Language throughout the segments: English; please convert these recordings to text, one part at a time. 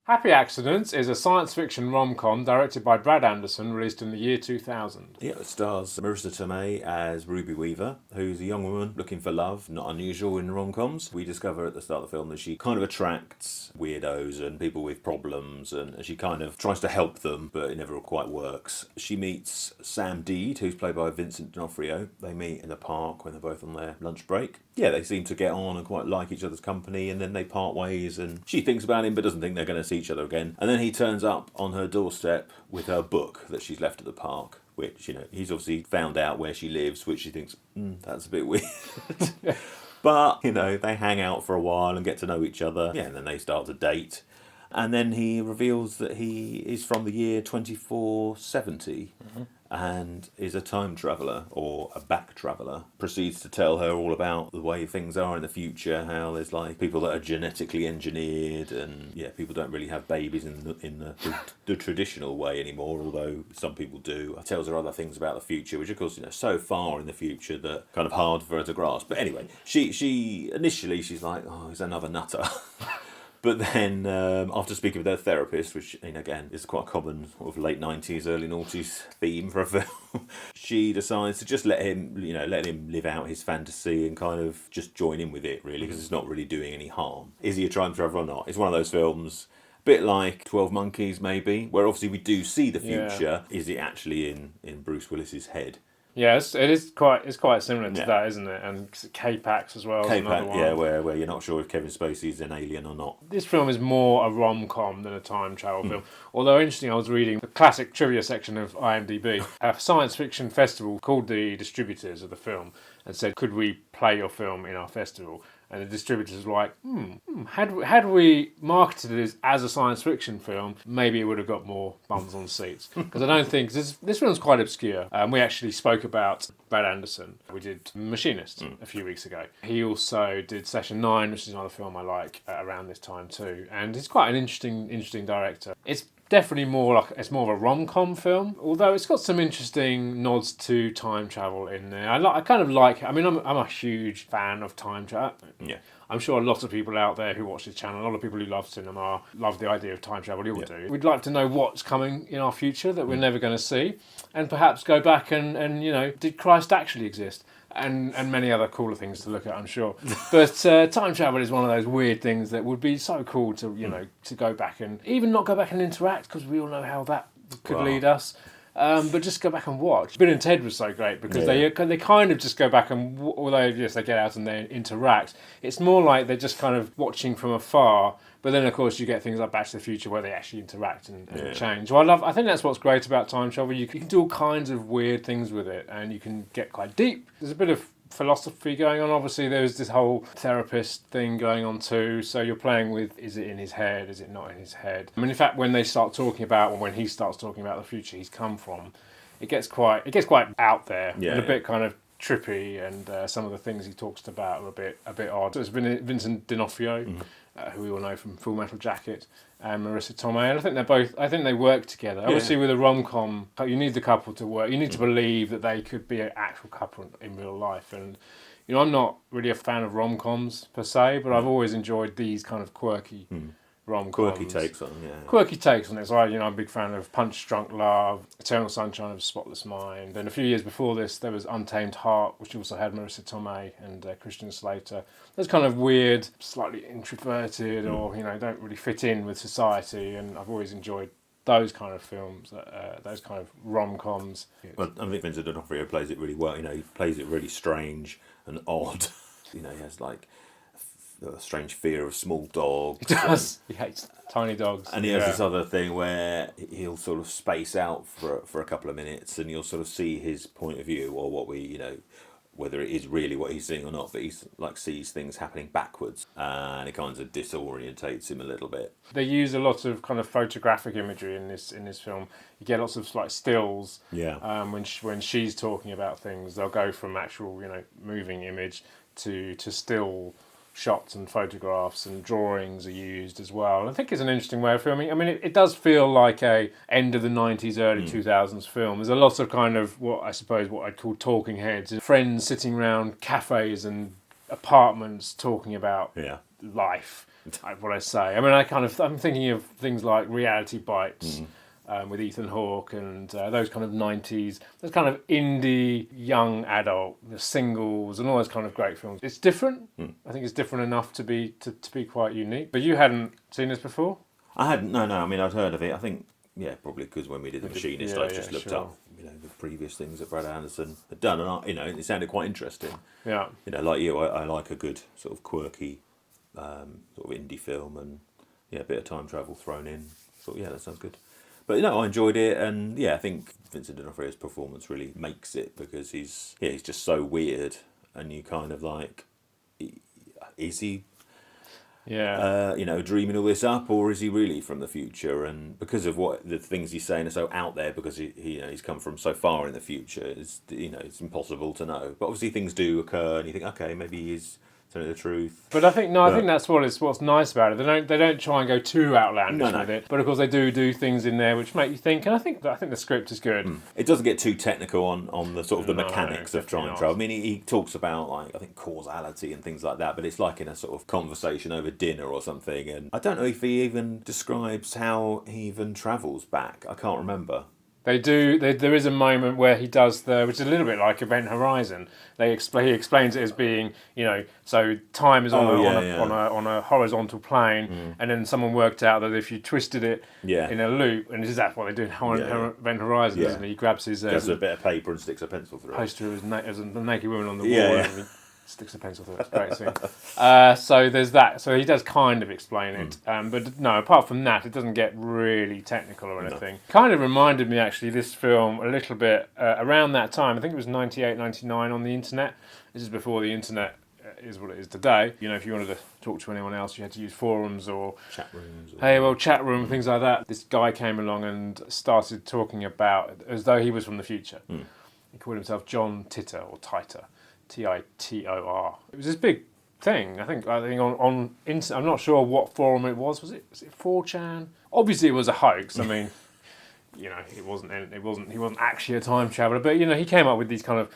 Happy Accidents is a science fiction rom-com directed by Brad Anderson, released in the year 2000. Yeah, it stars Marisa Tomei as Ruby Weaver, who's a young woman looking for love, not unusual in rom-coms. We discover at the start of the film that she kind of attracts weirdos and people with problems, and she kind of tries to help them, but it never quite works. She meets Sam Deed, who's played by Vincent D'Onofrio. They meet in the park when they're both on their lunch break. Yeah, they seem to get on and quite like each other's company, and then they part ways, and she thinks about him but doesn't think they're going to see each other again. And then he turns up on her doorstep with her book that she's left at the park, which, he's obviously found out where she lives, which she thinks, that's a bit weird. But, they hang out for a while and get to know each other. Yeah, and then they start to date. And then he reveals that he is from the year 2470 and is a time traveller or a back traveller. Proceeds to tell her all about the way things are in the future, how there's people that are genetically engineered, and people don't really have babies in the traditional way anymore, although some people do. Tells her other things about the future, which of course, so far in the future that kind of hard for her to grasp. But anyway, she initially she's like, oh, he's another nutter. But then, after speaking with her therapist, which, again, is quite a common sort of late 90s, early noughties theme for a film, she decides to just let him live out his fantasy and kind of just join in with it, really, because it's not really doing any harm. Is he a time traveller or not? It's one of those films, a bit like 12 Monkeys, maybe, where obviously we do see the future. Yeah. Is it actually in Bruce Willis's head? Yes, it's quite similar to that, isn't it? And K-Pax as well. K-Pax, yeah, where you're not sure if Kevin Spacey's an alien or not. This film is more a rom-com than a time travel film. Although interesting, I was reading the classic trivia section of IMDb, a science fiction festival called the distributors of the film, and said, could we play your film in our festival? And the distributors were like, had we marketed it as a science fiction film, maybe it would have got more bums on seats. Because I don't think, this film's quite obscure. We actually spoke about Brad Anderson. We did Machinist a few weeks ago. He also did Session 9, which is another film I like around this time too. And he's quite an interesting director. It's definitely more of a rom-com film, although it's got some interesting nods to time travel in there. I'm a huge fan of time travel. Yeah. I'm sure a lot of people out there who watch this channel, a lot of people who love cinema, love the idea of time travel. You all do. We'd like to know what's coming in our future that we're never going to see, and perhaps go back and did Christ actually exist? And many other cooler things to look at, I'm sure. But time travel is one of those weird things that would be so cool to to go back and even not go back and interact, because we all know how that could lead us. But just go back and watch. Bill and Ted was so great because they kind of just go back and, although yes, they get out and they interact, it's more like they're just kind of watching from afar. But then, of course, you get things like Back to the Future where they actually interact and change. Well, I think that's what's great about time travel. You can do all kinds of weird things with it, and you can get quite deep. There's a bit of philosophy going on. Obviously, there's this whole therapist thing going on too. So you're playing with, is it in his head? Is it not in his head? I mean, in fact, when he starts talking about the future he's come from, it gets quite out there and a bit kind of trippy, and some of the things he talks about are a bit odd. So it's been Vincent D'Onofrio, who we all know from Full Metal Jacket, and Marisa Tomei, and I think they work together. Obviously, with a rom-com, you need the couple to work. You need to believe that they could be an actual couple in real life. And I'm not really a fan of rom-coms per se, but I've always enjoyed these kind of quirky rom-coms. Quirky takes on it. So I'm a big fan of Punch Drunk Love, Eternal Sunshine of a Spotless Mind. Then a few years before this, there was Untamed Heart, which also had Marisa Tomei and Christian Slater. Those kind of weird, slightly introverted, or don't really fit in with society. And I've always enjoyed those kind of films, those kind of rom-coms. Well, I think Vincent D'Onofrio plays it really well. He plays it really strange and odd. He has a strange fear of small dogs. He does. He hates tiny dogs. And he has this other thing where he'll sort of space out for a couple of minutes, and you'll sort of see his point of view, or what whether it is really what he's seeing or not, but he sees things happening backwards, and it kind of disorientates him a little bit. They use a lot of kind of photographic imagery in this film. You get lots of stills. Yeah. When she's talking about things, they'll go from actual moving image to still shots and photographs, and drawings are used as well. And I think it's an interesting way of filming. I mean, it does feel like a end of the 90s, early 2000s film. There's a lot of kind of what I'd call talking heads, friends sitting around cafes and apartments talking about Yeah. life. What I say. I mean, I'm thinking of things like Reality Bites. With Ethan Hawke and those kind of 90s, those kind of indie young adult, the Singles and all those kind of great films. It's different. I think it's different enough to be quite unique. But you hadn't seen this before? I hadn't. No. I mean, I'd heard of it. I think, yeah, probably because when we did The Machinist, I just looked up, the previous things that Brad Anderson had done, and it sounded quite interesting. Yeah. Like you, I like a good sort of quirky, sort of indie film, and a bit of time travel thrown in. So that sounds good. But I enjoyed it, and I think Vincent D'Onofrio's performance really makes it, because he's just so weird, and you kind of like, is he, dreaming all this up, or is he really from the future? And because of what the things he's saying are so out there, because he's come from so far in the future, it's impossible to know. But obviously things do occur, and you think, okay, maybe he's telling the truth. But I think that's what's nice about it. They don't try and go too outlandish with it, but of course they do things in there which make you think. And I think the script is good. It doesn't get too technical on the sort of the mechanics of time travel. I mean, he talks about, like, I think causality and things like that, but it's like in a sort of conversation over dinner or something. And I don't know if he even describes how he even travels back. I can't remember. They do. There is a moment where he does which is a little bit like Event Horizon. He explains it as being, so time is on a horizontal plane, and then someone worked out that if you twisted it in a loop, and that's what they do in Event Horizon, isn't it? He grabs his a bit of paper and sticks a pencil through it. Poster as a naked woman on the wall. And sticks a pencil through it. It's a great scene. So there's that. So he does kind of explain it. But no, apart from that, it doesn't get really technical or anything. No. Kind of reminded me, actually, this film a little bit around that time. I think it was 98, 99 on the internet. This is before the internet is what it is today. If you wanted to talk to anyone else, you had to use forums or chat rooms. Chat room, things like that. This guy came along and started talking about as though he was from the future. He called himself John Titor or Titor. Titor. It was this big thing. I think on I'm not sure what forum it was. Was it 4chan? Obviously, it was a hoax. I mean, it wasn't. He wasn't actually a time traveler. But he came up with these kind of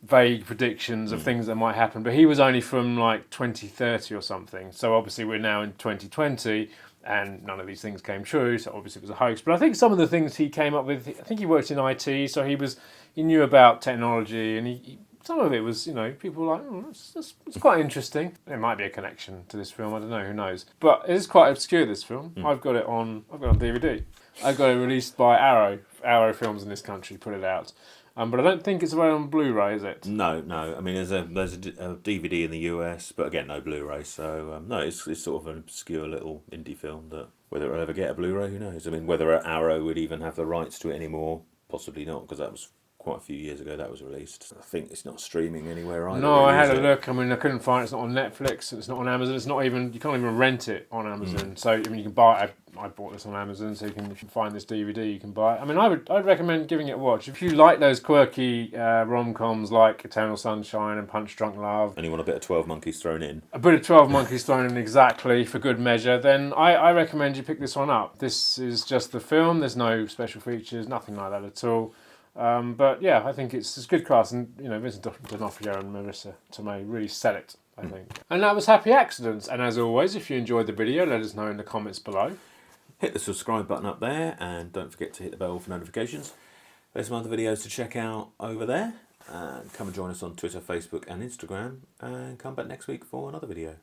vague predictions of things that might happen. But he was only from like 2030 or something. So obviously, we're now in 2020. And none of these things came true, so obviously it was a hoax. But I think some of the things he came up with, I think he worked in IT, so he knew about technology, and some of it was, people were like, it's quite interesting. There might be a connection to this film, I don't know, who knows. But it is quite obscure, this film. I've got it on DVD. I got it released by Arrow Films in this country, put it out. But I don't think it's available on Blu-ray, is it? No. I mean, there's a DVD in the US, but again, no Blu-ray. So no, it's sort of an obscure little indie film that whether it'll ever get a Blu-ray, who knows? I mean, whether Arrow would even have the rights to it anymore, possibly not, because that was quite a few years ago that was released. I think it's not streaming anywhere either. No, I had a look. I mean, I couldn't find it. It's not on Netflix. It's not on Amazon. It's not even. You can't even rent it on Amazon. So I mean, you can buy it. I bought this on Amazon, so if you can find this DVD, you can buy it. I mean, I'd recommend giving it a watch if you like those quirky rom-coms like Eternal Sunshine and Punch Drunk Love. And you want a bit of 12 Monkeys thrown in. A bit of 12 Monkeys thrown in, exactly, for good measure. Then I recommend you pick this one up. This is just the film. There's no special features, nothing like that at all. But yeah, I think it's good cast, and Vincent D'Onofrio and Marisa Tomei really sell it, I think. And that was Happy Accidents. And as always, if you enjoyed the video, let us know in the comments below. Hit the subscribe button up there, and don't forget to hit the bell for notifications. There's some other videos to check out over there. And come and join us on Twitter, Facebook, and Instagram. And come back next week for another video.